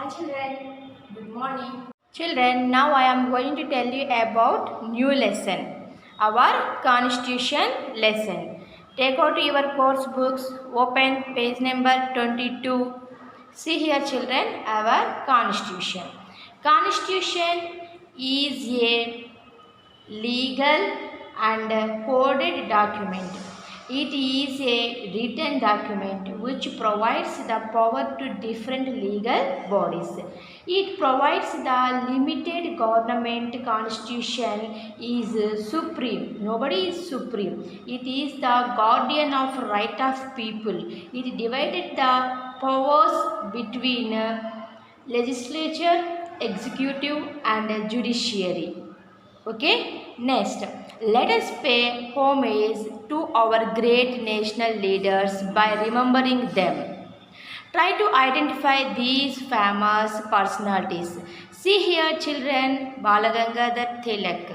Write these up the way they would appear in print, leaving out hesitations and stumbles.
Hi children, good morning. Children, now I am going to tell you about new lesson. Our constitution lesson. Take out your course books, open page number 22. See here children, our constitution. Constitution is a legal and coded document. It is a written document which provides the power to different legal bodies. It provides the limited government. Constitution is supreme. Nobody is supreme. It is the guardian of right of people. It divided the powers between legislature, executive and judiciary. Okay, next, let us pay homage to our great national leaders by remembering them. Try to identify these famous personalities. See here, children, Balagangadhar Tilak,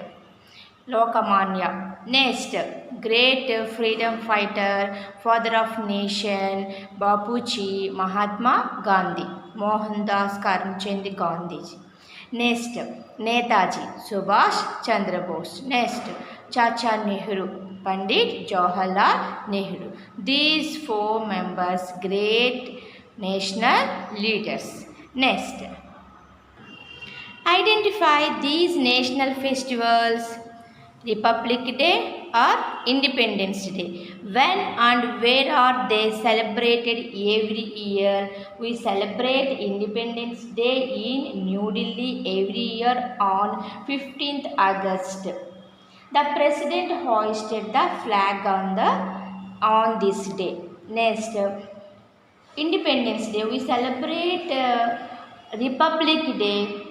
Lokamanya. Next, great freedom fighter, father of nation, Bapuji, Mahatma Gandhi, Mohandas Karamchand Gandhi. Next, Netaji, Subhash Chandra Bose. Next, Chacha Nehru, Pandit Jawaharlal Nehru. These four members, great national leaders. Next, identify these national festivals. Republic Day or Independence Day. When and where are they celebrated every year? We celebrate Independence Day in New Delhi every year on 15th August. The president hoisted the flag on this day. Next, Independence Day. We celebrate Republic Day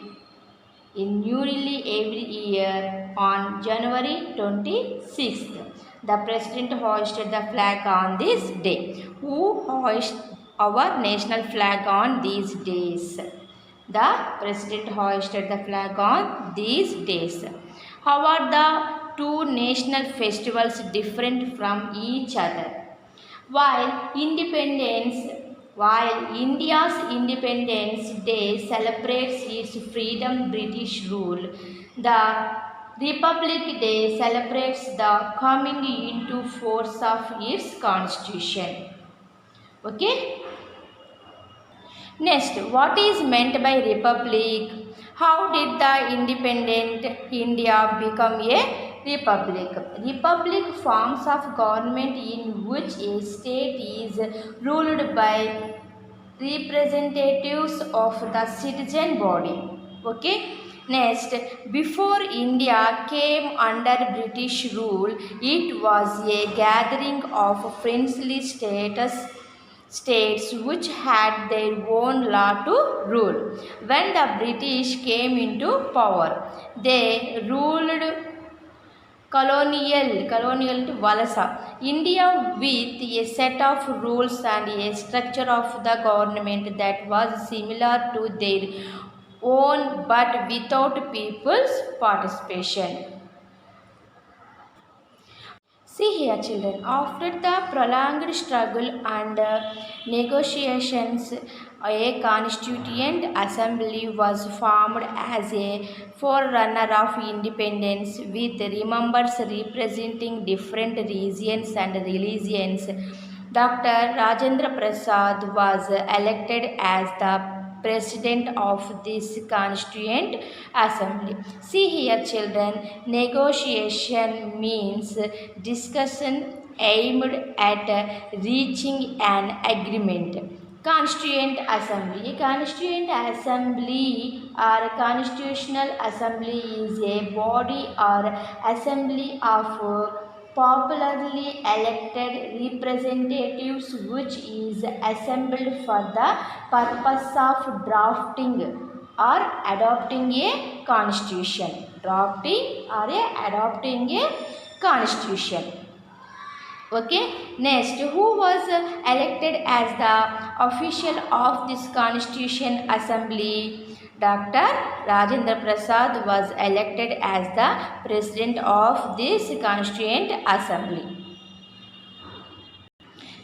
in New Delhi every year on January 26th. The president hoisted the flag on this day. Who hoists our national flag on these days? The president hoisted the flag on these days. How are the two national festivals different from each other? While India's Independence Day celebrates its freedom British rule, the Republic Day celebrates the coming into force of its constitution. Okay? Next, what is meant by republic? How did the independent India become a republic? Republic forms of government in which a state is ruled by representatives of the citizen body. Okay. Next, before India came under British rule, it was a gathering of princely states which had their own law to rule. When the British came into power, they ruled colonial to Valasa, India with a set of rules and a structure of the government that was similar to their own but without people's participation. See here children, after the prolonged struggle and negotiations, a constituent assembly was formed as a forerunner of independence with members representing different regions and religions. Dr. Rajendra Prasad was elected as the president of this constituent assembly. See here children, negotiation means discussion aimed at reaching an agreement. Constituent assembly. A constituent assembly or a constitutional assembly is a body or assembly of popularly elected representatives which is assembled for the purpose of drafting or adopting a constitution. Drafting or adopting a constitution. Okay. Next, who was elected as the official of this constitution assembly? Dr. Rajendra Prasad was elected as the president of this constituent assembly.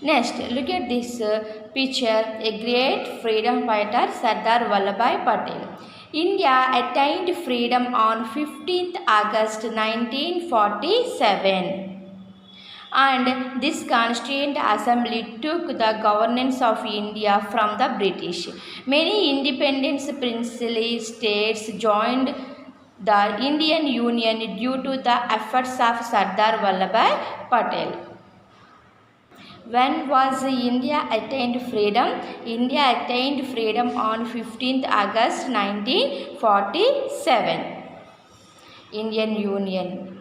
Next, look at this picture, a great freedom fighter Sardar Vallabhbhai Patel. India attained freedom on 15th August 1947, and this Constituent Assembly took the governance of India from the British. Many independent princely states joined the Indian Union due to the efforts of Sardar Vallabhbhai Patel. When was India attained freedom? India attained freedom on 15th August 1947. Indian Union.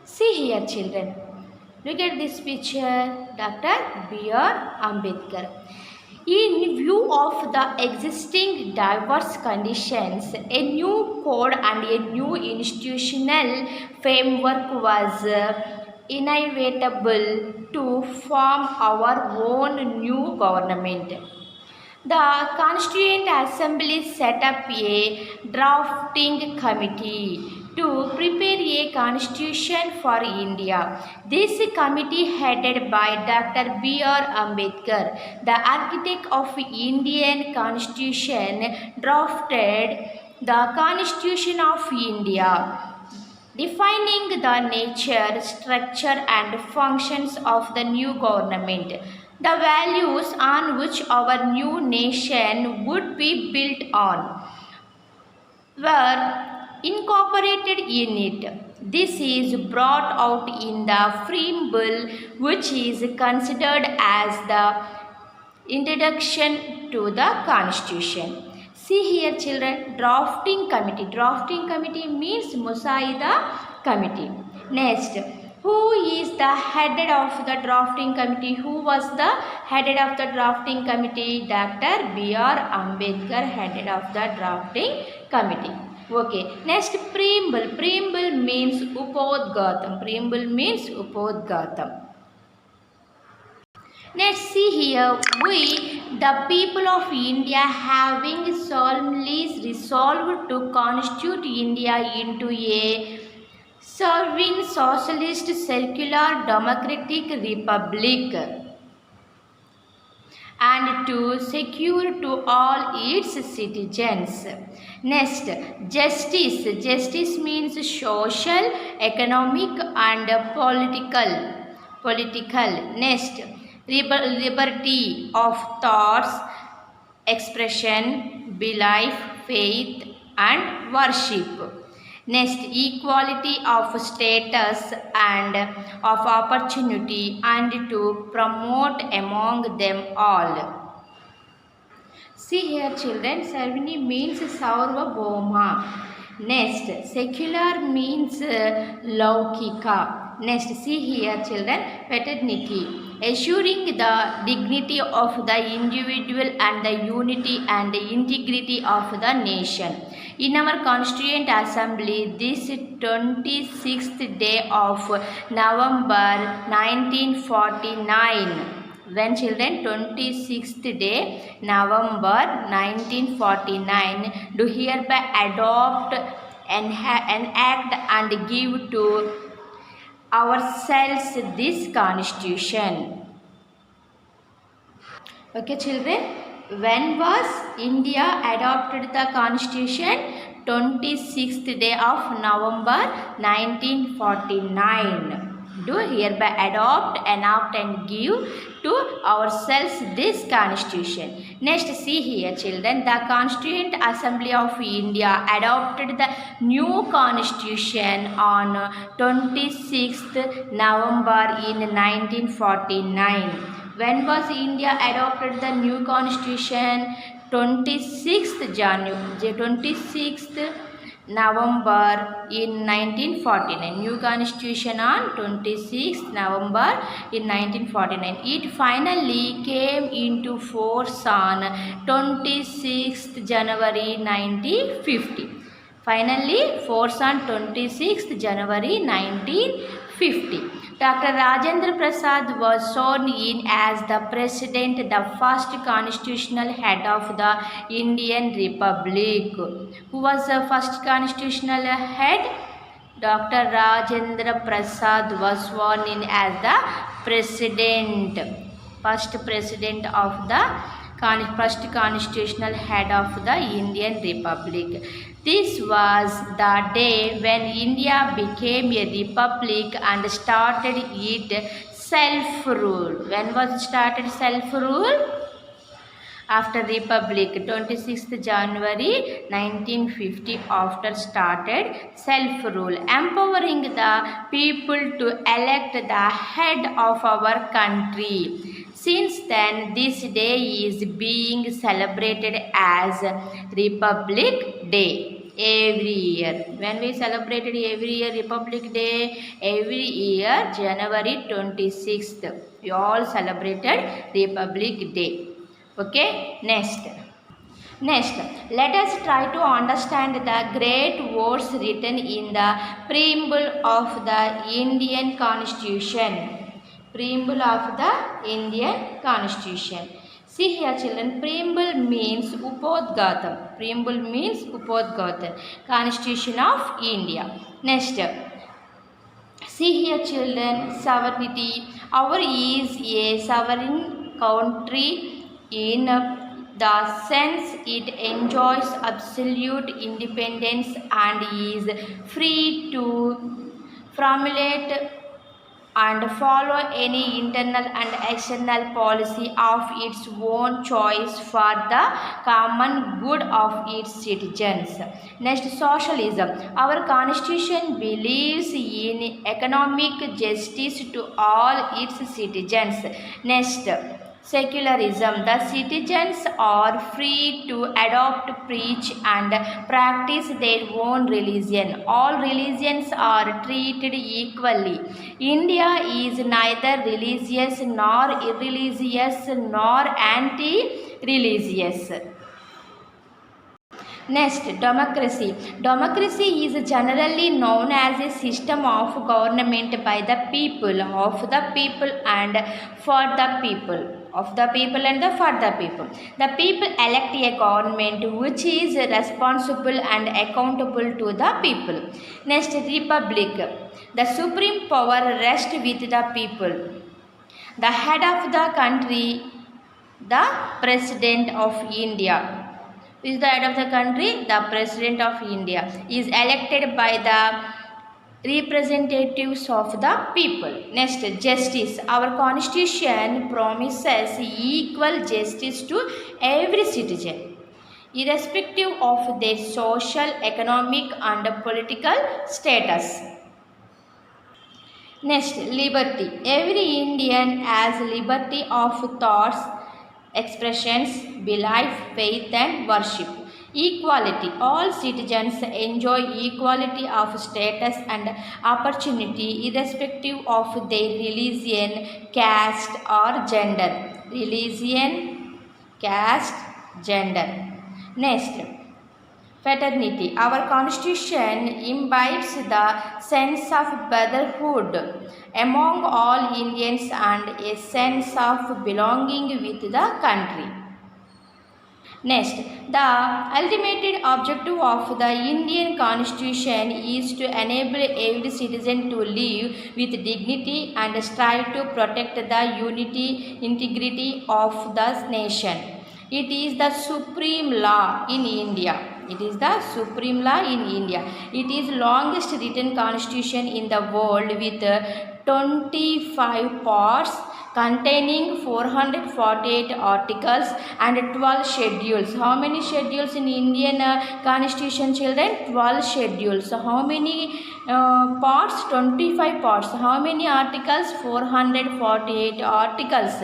See here, children. Look at this picture. Dr. B.R. Ambedkar. In view of the existing diverse conditions, a new code and a new institutional framework was inevitable to form our own new government. The Constituent Assembly set up a drafting committee to prepare a constitution for India. This committee, headed by Dr. B.R. Ambedkar, the architect of Indian Constitution, drafted the Constitution of India, defining the nature, structure and functions of the new government. The values on which our new nation would be built on were incorporated in it. This is brought out in the preamble, which is considered as the introduction to the Constitution. See here, children, drafting committee. Drafting committee means Musaida committee. Next, who is the head of the drafting committee? Who was the head of the drafting committee? Dr. B.R. Ambedkar, head of the drafting committee. Okay. Next, preamble. Preamble means Upodgatam. Preamble means Upodgatam. Let's see here, we, the people of India, having solemnly resolved to constitute India into a serving socialist, secular, democratic republic, and to secure to all its citizens. Next, justice. Justice means social, economic and political. Next, liberty of thoughts, expression, belief, faith and worship. Next, equality of status and of opportunity, and to promote among them all. See here, children, Sarvini means Sarvabhauma. Next, secular means Laukika. Next, see here, children, fraternity, assuring the dignity of the individual and the unity and the integrity of the nation. In our Constituent Assembly, this 26th day of November 1949, when, children, 26th day November 1949, do hereby adopt, enact and give to ourselves this constitution. Okay, children, when was India adopted the constitution? 26th day of November 1949. Do hereby adopt, enact and give to ourselves this constitution. Next, see here, children, the Constituent Assembly of India adopted the new constitution on 26th November in 1949. When was India adopted the new constitution? 26th November in 1949. New constitution on 26th November in 1949. It finally came into force on 26th January 1950. Finally, force on 26th January 1950. Dr. Rajendra Prasad was sworn in as the President, the first constitutional head of the Indian Republic. Who was the first constitutional head? Dr. Rajendra Prasad was sworn in as the president, first president of the first constitutional head of the Indian Republic. This was the day when India became a republic and started its self-rule. When was it started self-rule? After Republic, 26th January 1950, after started self-rule, empowering the people to elect the head of our country. Since then, this day is being celebrated as Republic Day every year. When we celebrated every year Republic Day, every year January 26th, we all celebrated Republic Day. Okay, next, let us try to understand the great words written in the preamble of the Indian Constitution. Preamble of the Indian Constitution. See here children, preamble means Upodgatam. Preamble means Upodgatam. Constitution of India. Next, see here children, sovereignty. Our is a sovereign country in the sense it enjoys absolute independence and is free to formulate and follow any internal and external policy of its own choice for the common good of its citizens. Next, socialism. Our constitution believes in economic justice to all its citizens. Next, secularism. The citizens are free to adopt, preach and practice their own religion. All religions are treated equally. India is neither religious nor irreligious nor anti-religious. Next, democracy. Democracy is generally known as a system of government by the people, of the people and for the people. Of the people and for the people. The people elect a government which is responsible and accountable to the people. Next, republic. The supreme power rests with the people. The head of the country, the President of India. Who is the head of the country? The President of India is elected by the representatives of the people. Next, justice. Our constitution promises equal justice to every citizen, irrespective of their social, economic and political status. Next, liberty. Every Indian has liberty of thoughts, expressions, belief, faith and worship. Equality. All citizens enjoy equality of status and opportunity irrespective of their religion, caste or gender. Religion, caste, gender. Next, fraternity. Our constitution imbibes the sense of brotherhood among all Indians and a sense of belonging with the country. Next, the ultimate objective of the Indian Constitution is to enable every citizen to live with dignity and strive to protect the unity, integrity of the nation. It is the supreme law in India. It is the supreme law in India. It is longest written constitution in the world with 25 parts containing 448 articles and 12 schedules. How many schedules in Indian constitution children? 12 schedules. So how many parts? 25 parts. How many articles? 448 articles.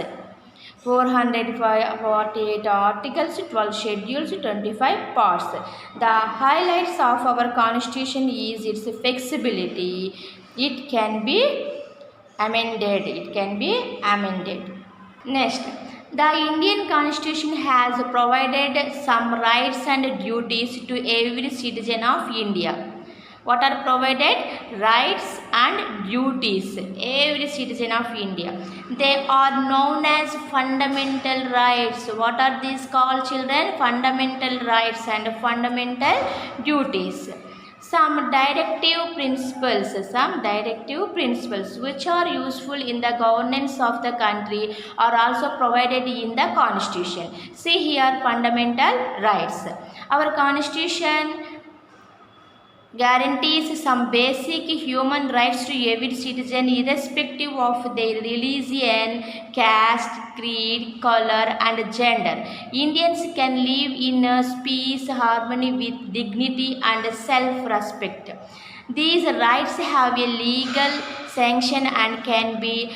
448 articles, 12 schedules, 25 parts. The highlights of our constitution is its flexibility. It can be amended. It can be amended. Next, the Indian Constitution has provided some rights and duties to every citizen of India. What are provided? Rights and duties. Every citizen of India. They are known as fundamental rights. What are these called, children? Fundamental rights and fundamental duties. Some directive principles which are useful in the governance of the country are also provided in the constitution. See here, fundamental rights. Our constitution guarantees some basic human rights to every citizen irrespective of their religion, caste, creed, color and gender. Indians can live in peace, harmony with dignity and self-respect. These rights have a legal sanction and can be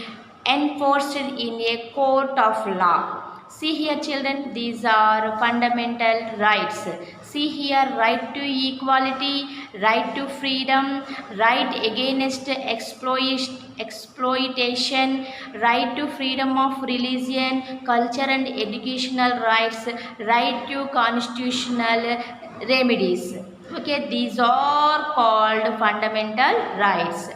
enforced in a court of law. See here children, these are fundamental rights. See here, right to equality, right to freedom, right against exploitation, right to freedom of religion, culture and educational rights, right to constitutional remedies. Okay, these are called fundamental rights.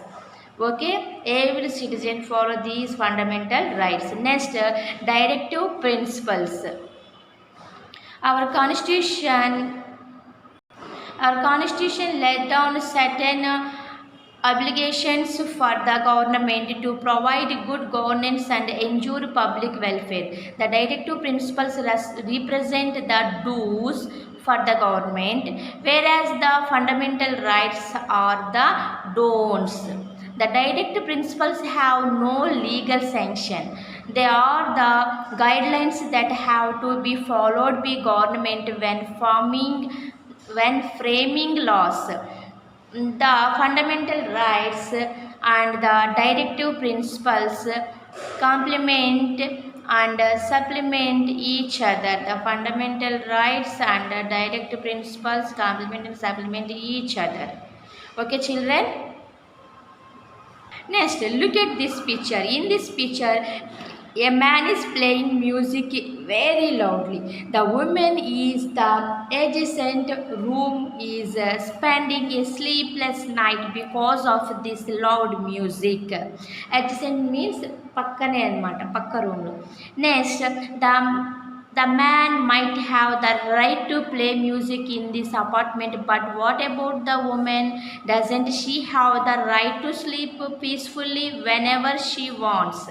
Okay, every citizen follow these fundamental rights. Next, directive principles. Our constitution laid down certain obligations for the government to provide good governance and ensure public welfare. The directive principles represent the do's for the government, whereas the fundamental rights are the don'ts. The directive principles have no legal sanction. They are the guidelines that have to be followed by government when framing laws. The fundamental rights and the directive principles complement and supplement each other. The fundamental rights and the directive principles complement and supplement each other. Okay, children? Next, look at this picture. In this picture, a man is playing music very loudly. The woman is the adjacent room is spending a sleepless night because of this loud music. Adjacent means pakkane anamata, pakka room. Next, the man might have the right to play music in this apartment, but what about the woman? Doesn't she have the right to sleep peacefully whenever she wants?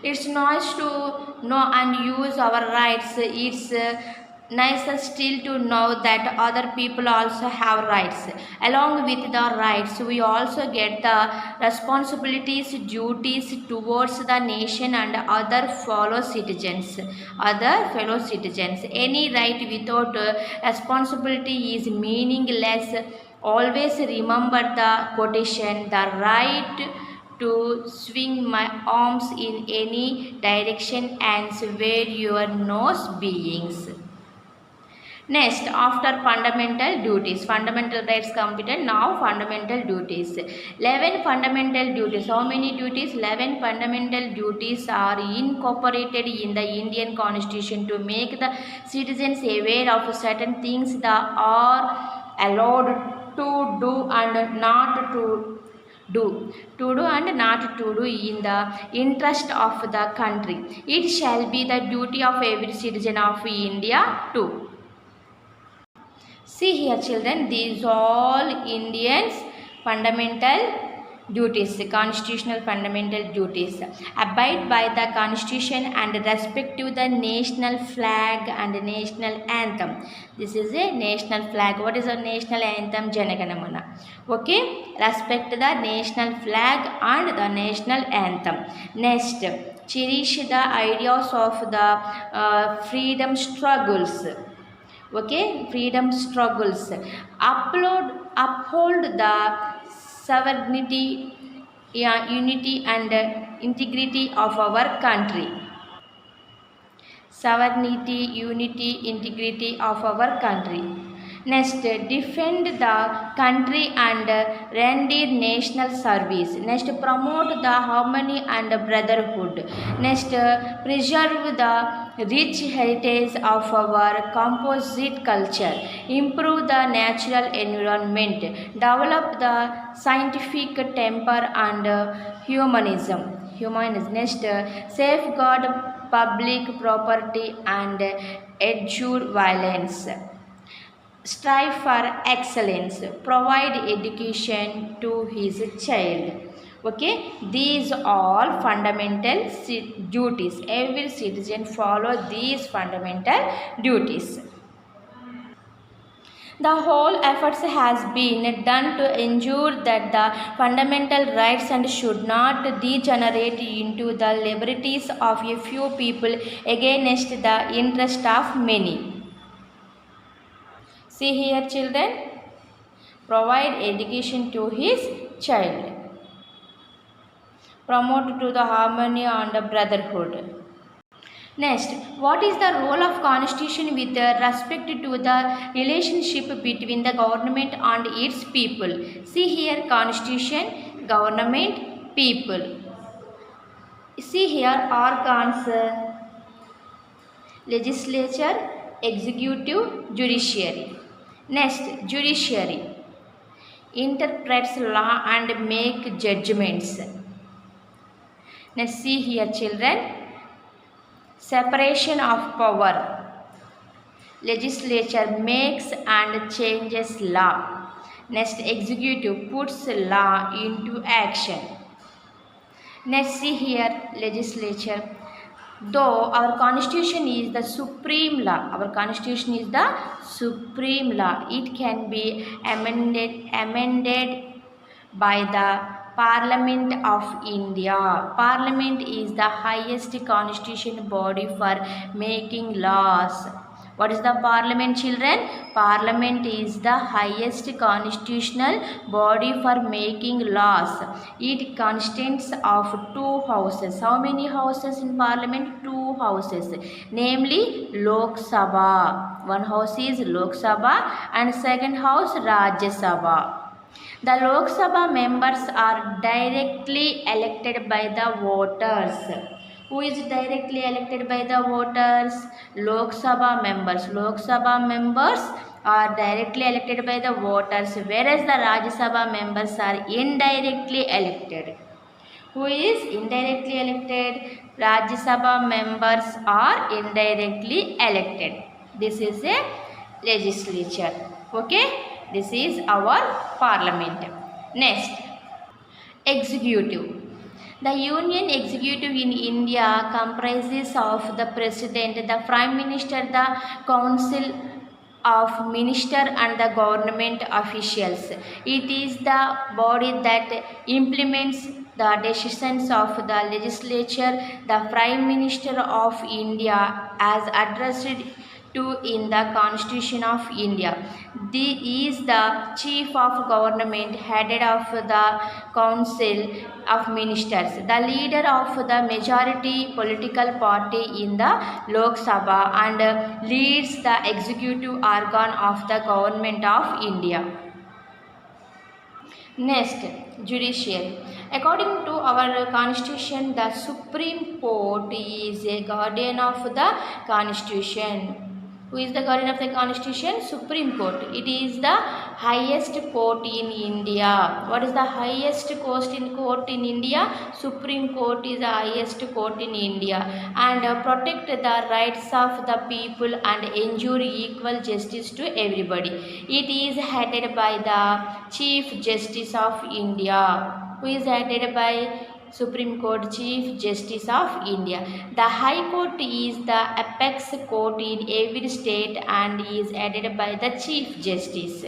It's nice to know and use our rights. It's nicer still to know that other people also have rights. Along with the rights, we also get the responsibilities, duties towards the nation and other fellow citizens. Any right without responsibility is meaningless. Always remember the quotation, the right to swing my arms in any direction and where your nose beings. Next, after fundamental duties, fundamental rights completed, now fundamental duties. 11 fundamental duties. How many duties? 11 fundamental duties are incorporated in the Indian Constitution to make the citizens aware of certain things that are allowed to do and not to do and not to do in the interest of the country. It shall be the duty of every citizen of India to. See here children, these all Indians fundamental duties, constitutional fundamental duties. Abide by the constitution and respect to the national flag and national anthem. This is a national flag. What is a national anthem? Jana Gana Mana. Okay, respect the national flag and the national anthem. Next, cherish the ideas of the freedom struggles. Okay, freedom struggles. Uphold the sovereignty, unity and integrity of our country. Sovereignty, unity, integrity of our country. Next, defend the country and render national service. Next, promote the harmony and brotherhood. Next, preserve the rich heritage of our composite culture. Improve the natural environment. Develop the scientific temper and humanism. Next, safeguard public property and eschew violence. strive for excellence, provide education to his child. Okay, these all fundamental duties. Every citizen follow these fundamental duties. The whole efforts has been done to ensure that the fundamental rights and should not degenerate into the liberties of a few people against the interest of many. See here, children, provide education to his child, promote to the harmony and the brotherhood. Next, what is the role of constitution with respect to the relationship between the government and its people? See here, constitution, government, people. See here, organs, legislature, executive, judiciary. Next, judiciary interprets law and make judgments. Next, see here, children, separation of power. Legislature makes and changes law. Next, executive puts law into action. Next, see here, legislature. Though our constitution is the supreme law, our constitution is the supreme law, it can be amended by the Parliament of India. Parliament is the highest constitution body for making laws. What is the Parliament, children? Parliament is the highest constitutional body for making laws. It consists of two houses. How many houses in Parliament? Two houses. Namely, Lok Sabha. One house is Lok Sabha and second house Rajya Sabha. The Lok Sabha members are directly elected by the voters. Who is directly elected by the voters? Lok Sabha members. Lok Sabha members are directly elected by the voters, whereas the Rajya Sabha members are indirectly elected. Who is indirectly elected? Rajya Sabha members are indirectly elected. This is a legislature. Okay? This is our parliament. Next, executive. The Union Executive in India comprises of the President, the Prime Minister, the Council of Ministers and the government officials. It is the body that implements the decisions of the legislature. The Prime Minister of India, as addressed to in the Constitution of India, is the chief of government, headed of the council of ministers, the leader of the majority political party in the Lok Sabha, and leads the executive organ of the government of India. Next, judiciary. According to our constitution, the Supreme Court is a guardian of the constitution. Who is the guardian of the constitution? Supreme Court. It is the highest court in India. What is the highest court in India? Supreme Court is the highest court in India, and protect the rights of the people and ensure equal justice to everybody. It is headed by the Chief Justice of India. Who is headed by Supreme Court? Chief Justice of India. The High Court is the apex court in every state and is headed by the Chief Justice.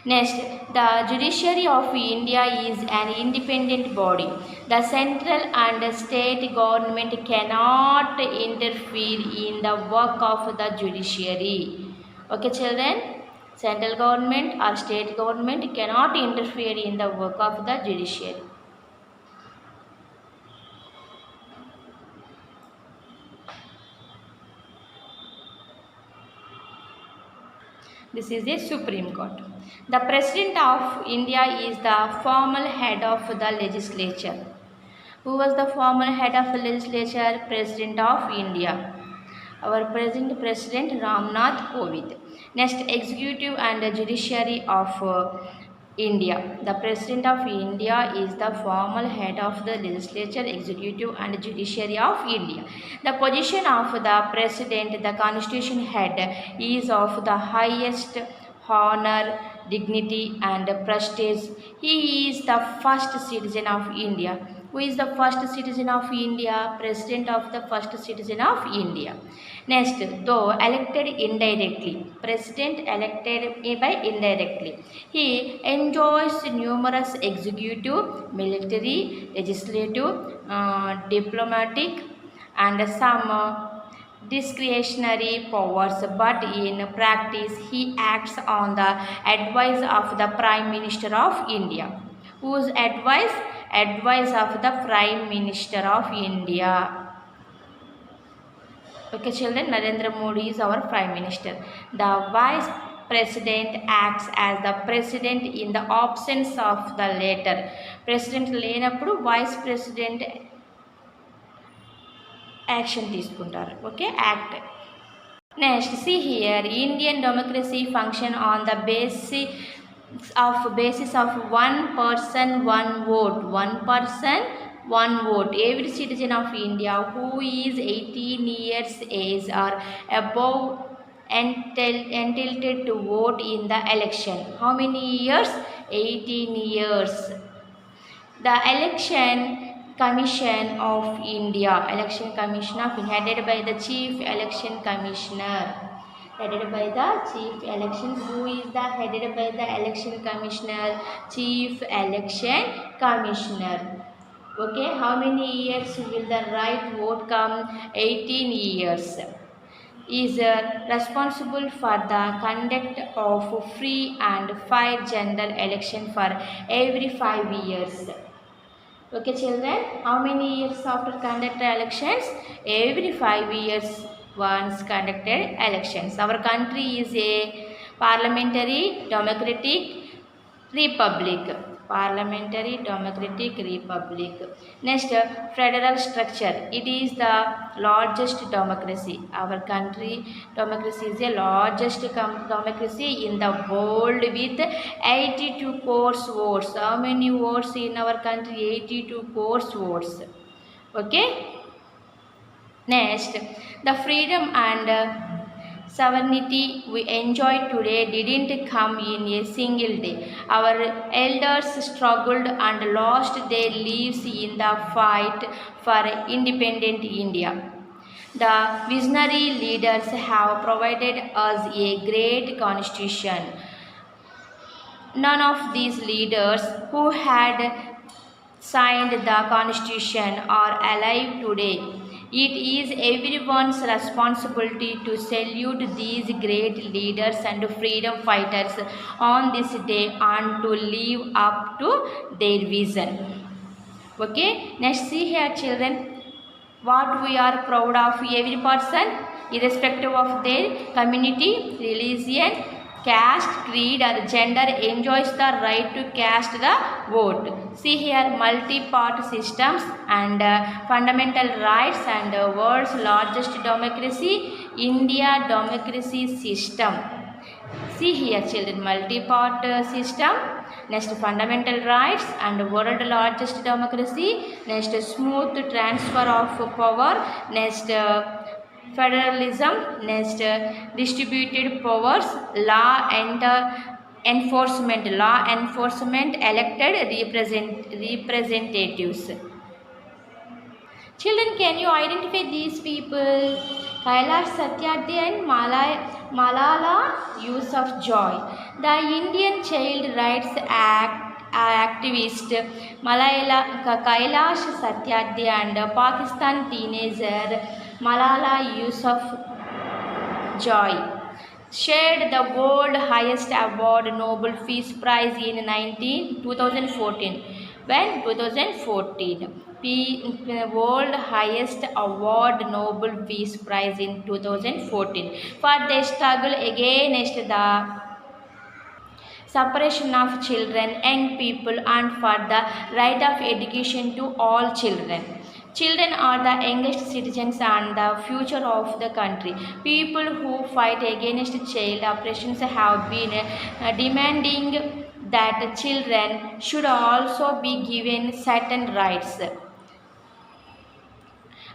Next, the Judiciary of India is an independent body. The central and state government cannot interfere in the work of the judiciary. Okay, children? Central government or state government cannot interfere in the work of the judiciary. This is the Supreme Court. The President of India is the formal head of the legislature. Who was the formal head of the legislature? President of India. Our present President Ramnath Kovind. Next, executive and judiciary of India. The President of India is the formal head of the legislature, executive and judiciary of India. The position of the President, the constitution head, is of the highest honor, dignity, and prestige. He is the first citizen of India. Who is the first citizen of India? President of the first citizen of India. Next, though elected indirectly, president elected by indirectly. He enjoys numerous executive, military, legislative, diplomatic, and some discretionary powers, but in practice he acts on the advice of the Prime Minister of India. Whose advice? Advice of the Prime Minister of India. Okay, children, Narendra Modi is our Prime Minister. The Vice President acts as the President in the absence of the latter. President లేనప్పుడు Vice President action తీసుకుంటారు. Okay, act. Next, see here, Indian democracy function on the basis of one person, one vote. One person, one vote. Every citizen of India who is 18 years age or above entitled to vote in the election. How many years? 18 years. The election Commission of India, Election Commission of India, headed by the Chief Election Commissioner. Headed by the Chief Election. Who is the headed by the Election Commissioner? Chief Election Commissioner. Okay, how many years will the right vote come? 18 years. Is responsible for the conduct of free and fair general election for every 5 years. Okay, children, how many years after conducted elections? Every 5 years once conducted elections. Our country is a parliamentary democratic republic. Parliamentary democratic republic. Next, federal structure. It is the largest democracy. Our country democracy is the largest democracy in the world with 82 crores votes. How many votes in our country? 82 crores votes. Okay. Next, the freedom and sovereignty we enjoy today didn't come in a single day. Our elders struggled and lost their lives in the fight for independent India. The visionary leaders have provided us a great constitution. None of these leaders who had signed the constitution are alive today. It is everyone's responsibility to salute these great leaders and freedom fighters on this day and to live up to their vision. Okay, next, see here, children, what we are proud of. Every person, irrespective of their community, religion, caste, creed, or gender, enjoys the right to cast the vote. See here, multi-part systems and fundamental rights and world's largest democracy, India democracy system. See here, children, multi-part system. Next, fundamental rights and world largest democracy. Next, smooth transfer of power. Next, federalism. Next, distributed powers. Law enforcement, elected representatives. Children, can you identify these people? Kailash Satyarthi and Malala Yousafzai. The Indian Child Rights activist Kailash Satyarthi and Pakistan teenager Malala Yousafzai shared the world highest award, Nobel Peace Prize, in 2014. When? 2014. World highest award, Nobel Peace Prize, in 2014 for their struggle against the separation of children, young people, and for the right of education to all children. Children are the youngest citizens and the future of the country. People who fight against child oppressions have been demanding that children should also be given certain rights.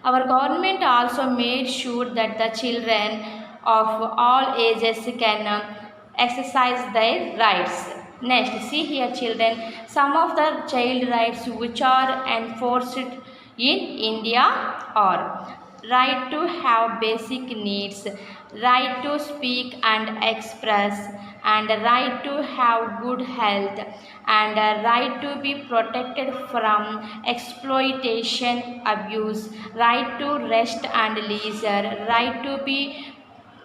Our government also made sure that the children of all ages can exercise their rights. Next, see here children, some of the child rights which are enforced in India are right to have basic needs, right to speak and express, and right to have good health, and right to be protected from exploitation, abuse, right to rest and leisure, right to be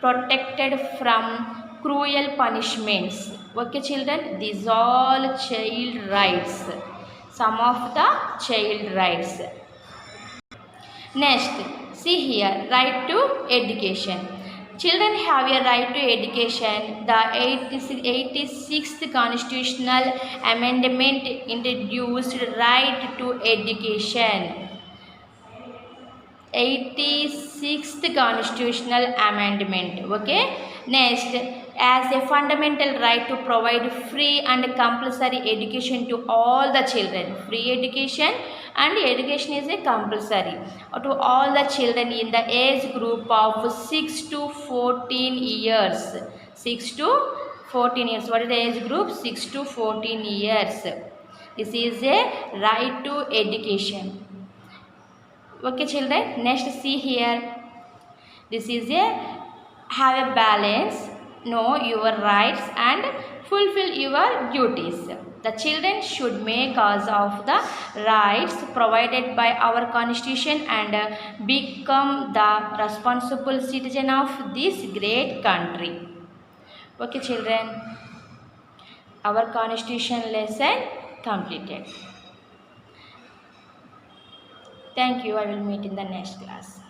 protected from cruel punishments. Okay children, these all child rights, some of the child rights. Next, see here, right to education. Children have a right to education. The 86th constitutional amendment introduced right to education. 86th constitutional amendment. Okay, next, as a fundamental right to provide free and compulsory education to all the children. Free education, and education is a compulsory to all the children in the age group of 6 to 14 years. 6 to 14 years. What is the age group? 6 to 14 years. This is a right to education. Okay children, next see here, this is a have a balance, know your rights and fulfill your duties. The children should make use of the rights provided by our constitution and become the responsible citizen of this great country. Okay children, our constitution lesson completed. Thank you. I will meet in the next class.